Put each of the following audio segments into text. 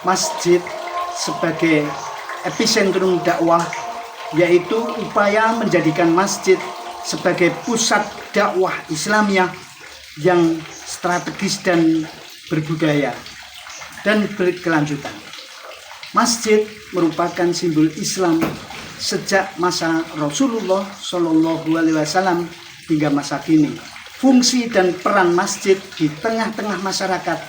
masjid sebagai epicentrum dakwah, yaitu upaya menjadikan masjid sebagai pusat dakwah Islamiyah yang strategis dan berbudaya dan berkelanjutan. Masjid merupakan simbol Islam sejak masa Rasulullah Shallallahu Alaihi Wasallam hingga masa kini. Fungsi dan peran masjid di tengah-tengah masyarakat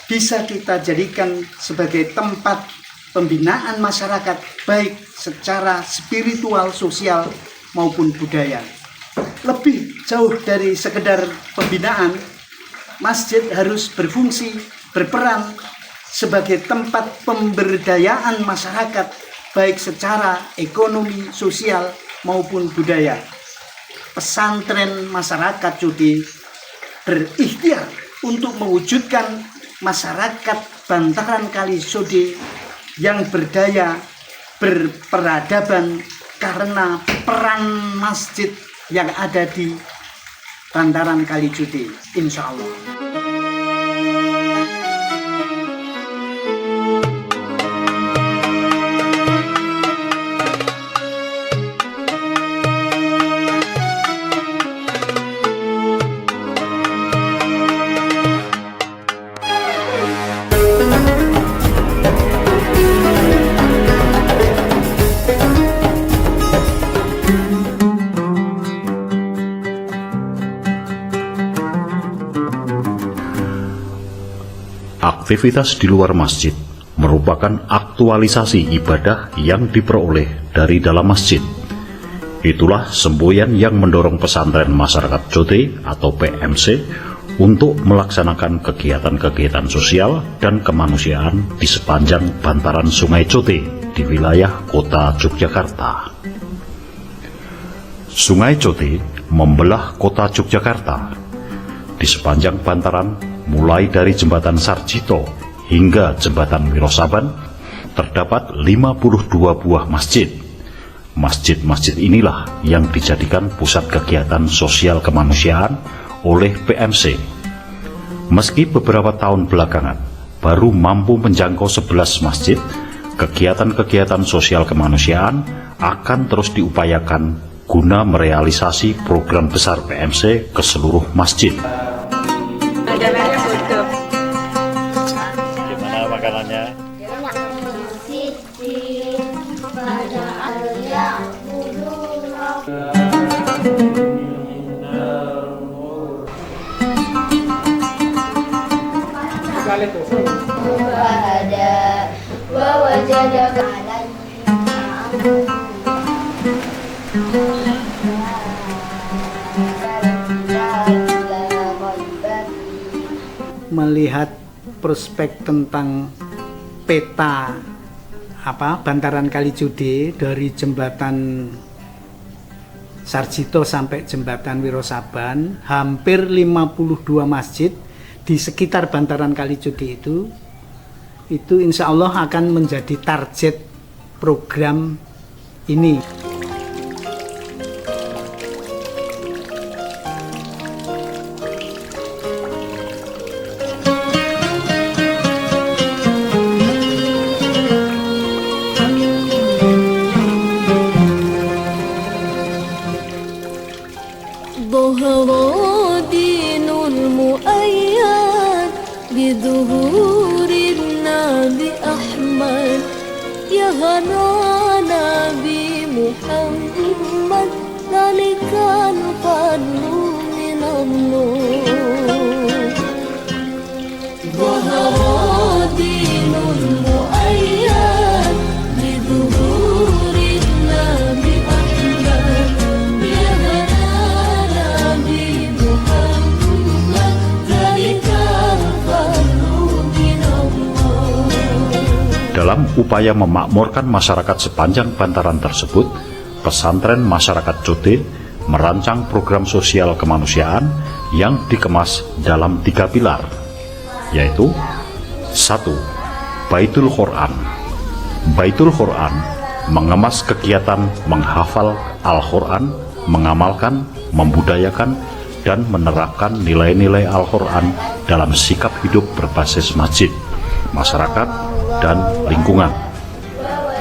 bisa kita jadikan sebagai tempat pembinaan masyarakat, baik secara spiritual, sosial maupun budaya. Lebih jauh dari sekedar pembinaan, masjid harus berperan sebagai tempat pemberdayaan masyarakat, baik secara ekonomi, sosial maupun budaya. Pesantren masyarakat Cudi berikhtiar untuk mewujudkan masyarakat bantaran Kali Cudi yang berdaya, berperadaban, karena peran masjid yang ada di bantaran Kali Cudi, insya Allah. Aktivitas di luar masjid merupakan aktualisasi ibadah yang diperoleh dari dalam masjid. Itulah semboyan yang mendorong pesantren masyarakat Cote atau PMC untuk melaksanakan kegiatan-kegiatan sosial dan kemanusiaan di sepanjang bantaran Sungai Cote di wilayah kota Yogyakarta. Sungai Cote membelah kota Yogyakarta. Di sepanjang bantaran mulai dari jembatan Sarjito hingga jembatan Wirosaban terdapat 52 buah masjid. Masjid-masjid inilah yang dijadikan pusat kegiatan sosial kemanusiaan oleh PMC. Meski beberapa tahun belakangan baru mampu menjangkau 11 masjid, kegiatan-kegiatan sosial kemanusiaan akan terus diupayakan guna merealisasi program besar PMC ke seluruh masjid. Gimana makanannya? Melihat prospek tentang peta bantaran Kali Cudi dari jembatan Sarjito sampai jembatan Wirosaban, hampir 52 masjid di sekitar bantaran Kali Cudi itu insya Allah akan menjadi target program ini. ظهر دين المؤيد بظهور النبي أحمد يا هنا نبي محمد ذلك الفضل من الله ظهر دين المؤيد بظهور النبي أحمد يا هنا نبي محمد ذلك الفضل من الله. Dalam upaya memakmurkan masyarakat sepanjang bantaran tersebut, pesantren masyarakat Cote merancang program sosial kemanusiaan yang dikemas dalam 3 pilar, yaitu 1. Baitul Quran. Baitul Quran mengemas kegiatan menghafal Al-Quran, mengamalkan, membudayakan, dan menerapkan nilai-nilai Al-Quran dalam sikap hidup berbasis masjid, masyarakat, dan lingkungan.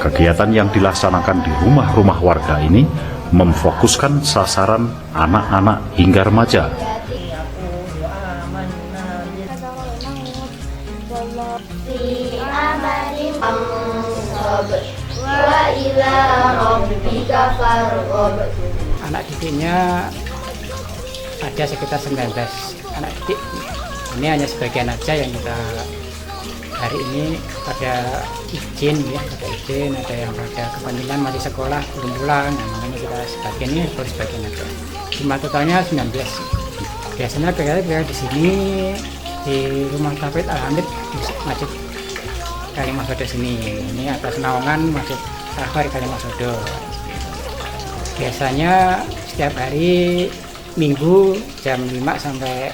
Kegiatan yang dilaksanakan di rumah-rumah warga ini memfokuskan sasaran anak-anak hingga remaja. Anak didiknya ada sekitar 19 anak didik. Ini hanya sebagian aja yang kita hari ini pada izin ya, ada yang pada kepanjangan masih sekolah belum pulang, nah, makanya kita sebagian ini baru sebagian aja. Jumlah totalnya 19. Biasanya kayak di sini di rumah Tauhid Alhamdulillah Masjid Kalimasodo sini. Ini atas naungan Masjid Akhir Kalimasodo. Biasanya setiap hari Minggu jam 5 sampai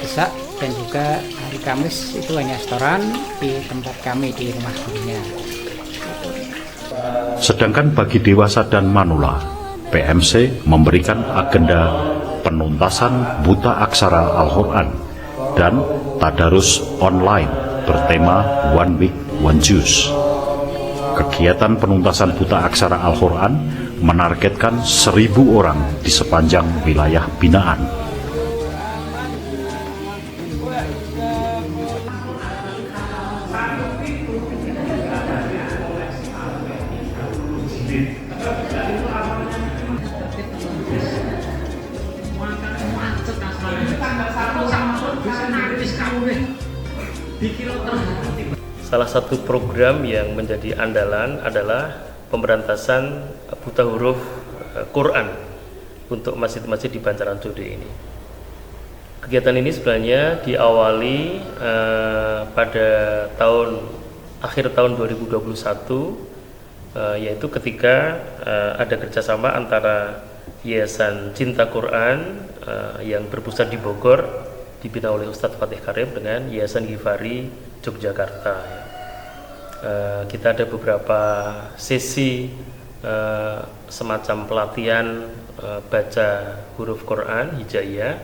Isya, dan juga hari Kamis itu hanya setoran di tempat kami di rumah gurunya. Sedangkan bagi dewasa dan manula, PMC memberikan agenda penuntasan buta aksara Al-Quran dan tadarus online bertema One Week One Juz. Kegiatan penuntasan buta aksara Al-Quran menargetkan 1.000 orang di sepanjang wilayah binaan. Salah satu program yang menjadi andalan adalah pemberantasan buta huruf Quran untuk masjid-masjid di Bantaran Sode ini. Kegiatan ini sebenarnya diawali pada akhir tahun 2021, yaitu ketika ada kerjasama antara Yayasan Cinta Quran yang berpusat di Bogor, dibina oleh Ustadz Fatih Karim, dengan Yayasan Ghifari Yogyakarta. Kita ada beberapa sesi semacam pelatihan baca huruf Quran hijaiyah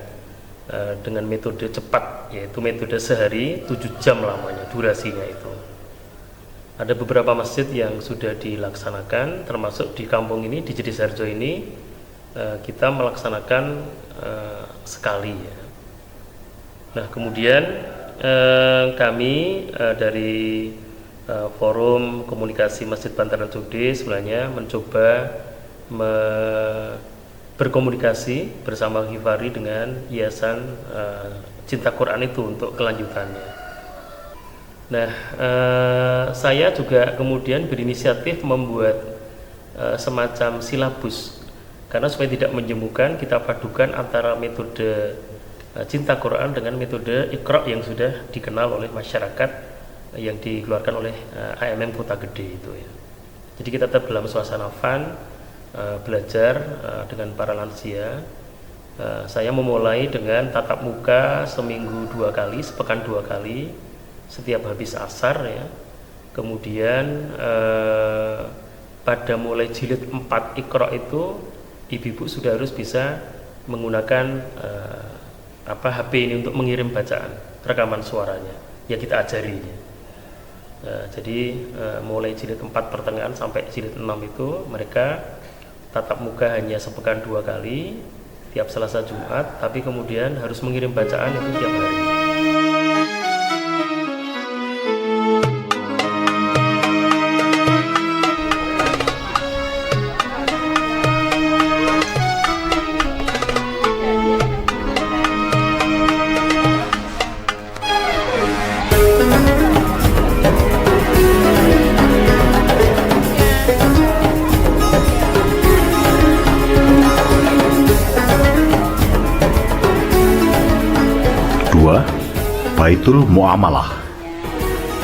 dengan metode cepat, yaitu metode sehari 7 jam lamanya durasinya itu. Ada beberapa masjid yang sudah dilaksanakan, termasuk di kampung ini, di Jedisharjo ini kita melaksanakan sekali ya. Nah, kemudian kami dari Forum Komunikasi Masjid Bantaran Sode sebenarnya mencoba berkomunikasi bersama Ghifari dengan Yayasan Cinta Quran itu untuk kelanjutannya. Nah, saya juga kemudian berinisiatif membuat semacam silabus, karena supaya tidak menjemukan, kita padukan antara metode Cinta Quran dengan metode Iqra yang sudah dikenal oleh masyarakat yang dikeluarkan oleh AMM Kota Gede itu ya. Jadi kita tetap dalam suasana fun, belajar dengan para lansia. Saya memulai dengan tatap muka seminggu 2 kali, sepekan 2 kali, setiap habis asar ya. Kemudian pada mulai jilid 4 Iqra itu ibu-ibu sudah harus bisa menggunakan HP ini untuk mengirim bacaan, rekaman suaranya yang kita ajari. Jadi mulai jilid 4 pertengahan sampai jilid 6 itu mereka tatap muka hanya sepekan 2 kali, tiap Selasa Jumat, tapi kemudian harus mengirim bacaan itu tiap hari. Baitul Muamalah.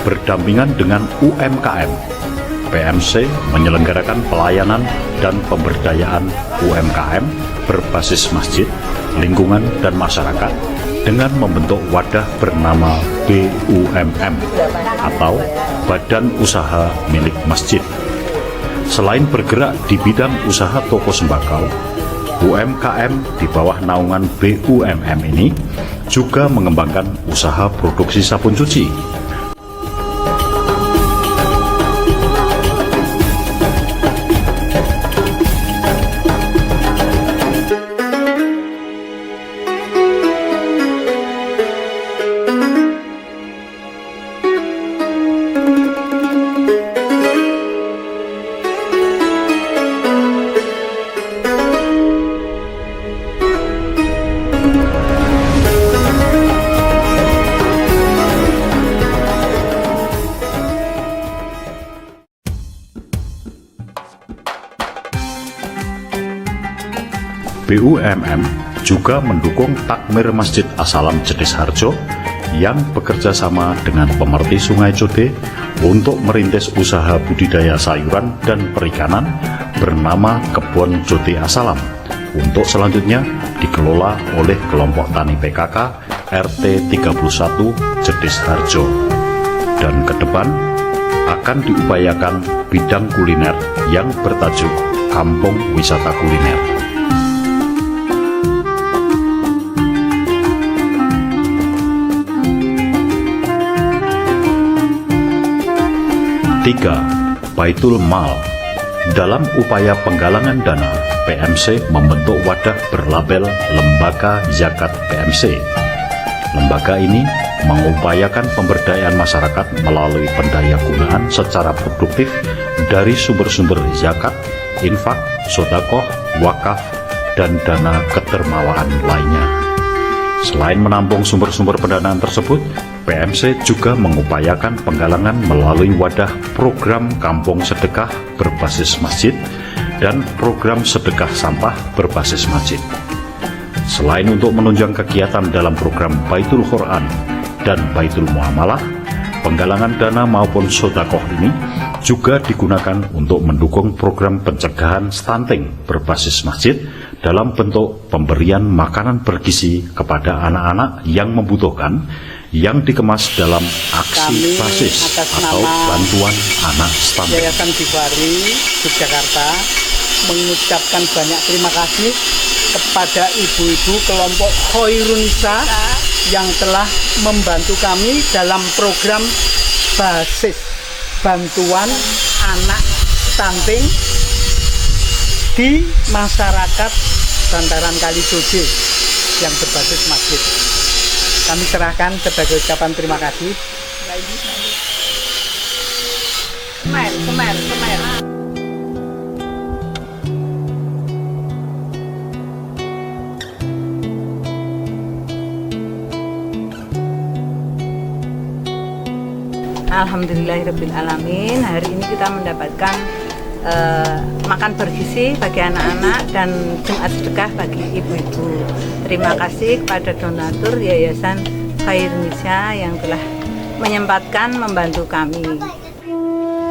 Berdampingan dengan UMKM, PMC menyelenggarakan pelayanan dan pemberdayaan UMKM berbasis masjid, lingkungan, dan masyarakat dengan membentuk wadah bernama BUMM atau Badan Usaha Milik Masjid. Selain bergerak di bidang usaha toko sembako, UMKM di bawah naungan BUMM ini juga mengembangkan usaha produksi sabun cuci. BUMN juga mendukung takmir Masjid As-Salam Jetis Harjo yang bekerja sama dengan pemerhati Sungai Code untuk merintis usaha budidaya sayuran dan perikanan bernama Kebon Code As-Salam untuk selanjutnya dikelola oleh kelompok tani PKK RT 31 Jetis Harjo, dan ke depan akan diupayakan bidang kuliner yang bertajuk Kampung Wisata Kuliner. Tiga, Baitul Mal. Dalam upaya penggalangan dana, PMC membentuk wadah berlabel Lembaga Zakat PMC. Lembaga ini mengupayakan pemberdayaan masyarakat melalui pendayagunaan secara produktif dari sumber-sumber zakat, infak, sedekah, wakaf, dan dana kedermawaan lainnya. Selain menampung sumber-sumber pendanaan tersebut, PMC juga mengupayakan penggalangan melalui wadah program Kampung Sedekah berbasis masjid dan program sedekah sampah berbasis masjid. Selain untuk menunjang kegiatan dalam program Baitul Quran dan Baitul Muamalah, penggalangan dana maupun sedekah ini juga digunakan untuk mendukung program pencegahan stunting berbasis masjid dalam bentuk pemberian makanan bergizi kepada anak-anak yang membutuhkan yang dikemas dalam aksi basis atau bantuan anak stunting. Yayasan Ghifari Yogyakarta mengucapkan banyak terima kasih kepada ibu-ibu kelompok Khairunisa yang telah membantu kami dalam program basis bantuan anak stunting di masyarakat bantaran Kalijodo yang berbasis masjid. Kami serahkan sebagai ucapan terima kasih. Semer. Alhamdulillahirrabbilalamin. Hari ini kita mendapatkan makan bergizi bagi anak-anak dan Jumat sedekah bagi ibu-ibu. Terima kasih kepada donatur Yayasan Khairunisa yang telah menyempatkan membantu kami.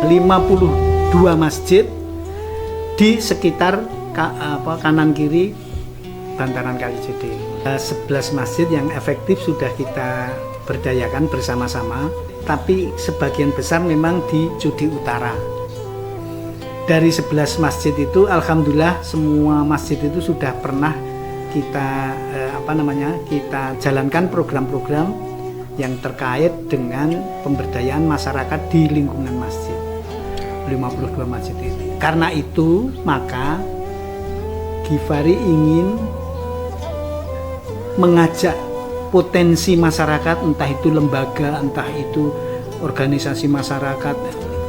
52 masjid di sekitar kanan kiri bantaran Kalijodo. 11 masjid yang efektif sudah kita berdayakan bersama-sama, tapi sebagian besar memang di Cudi Utara. Dari 11 masjid itu alhamdulillah semua masjid itu sudah pernah kita kita jalankan program-program yang terkait dengan pemberdayaan masyarakat di lingkungan masjid. 52 masjid itu. Karena itu maka Ghifari ingin mengajak potensi masyarakat, entah itu lembaga, entah itu organisasi masyarakat,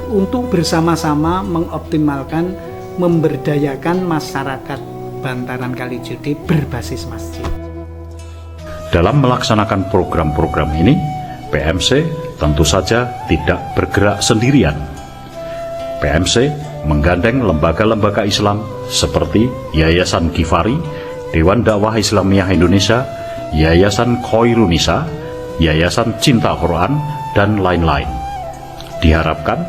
untuk bersama-sama mengoptimalkan, memberdayakan masyarakat bantaran Kalijodo berbasis masjid. Dalam melaksanakan program-program ini, PMC tentu saja tidak bergerak sendirian. PMC menggandeng lembaga-lembaga Islam seperti Yayasan Ghifari, Dewan Dakwah Islamiyah Indonesia, Yayasan Khairunisa, Yayasan Cinta Quran, dan lain-lain. Diharapkan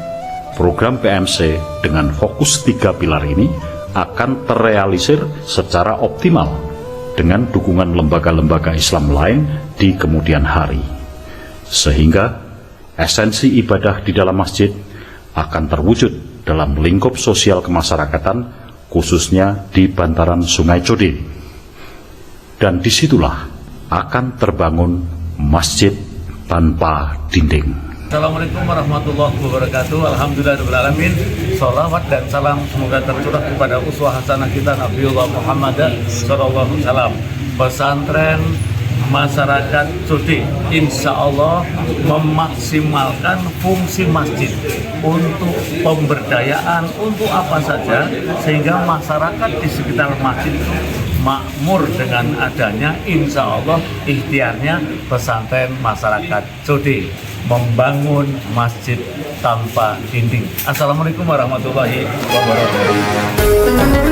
program PMC dengan fokus 3 pilar ini akan terrealisir secara optimal dengan dukungan lembaga-lembaga Islam lain di kemudian hari, sehingga esensi ibadah di dalam masjid akan terwujud dalam lingkup sosial kemasyarakatan, khususnya di bantaran Sungai Code. Dan disitulah akan terbangun masjid tanpa dinding. Assalamualaikum warahmatullahi wabarakatuh. Alhamdulillahirrahmanirrahim. Salawat dan salam semoga tercurah kepada uswah hasanah kita Nabiullah Muhammad sallallahu alaihi wasallam. Pesantren masyarakat Code insya Allah memaksimalkan fungsi masjid untuk pemberdayaan, untuk apa saja, sehingga masyarakat di sekitar masjid itu makmur dengan adanya insya Allah ikhtiarnya pesantren masyarakat Code membangun masjid tanpa dinding. Assalamualaikum warahmatullahi wabarakatuh.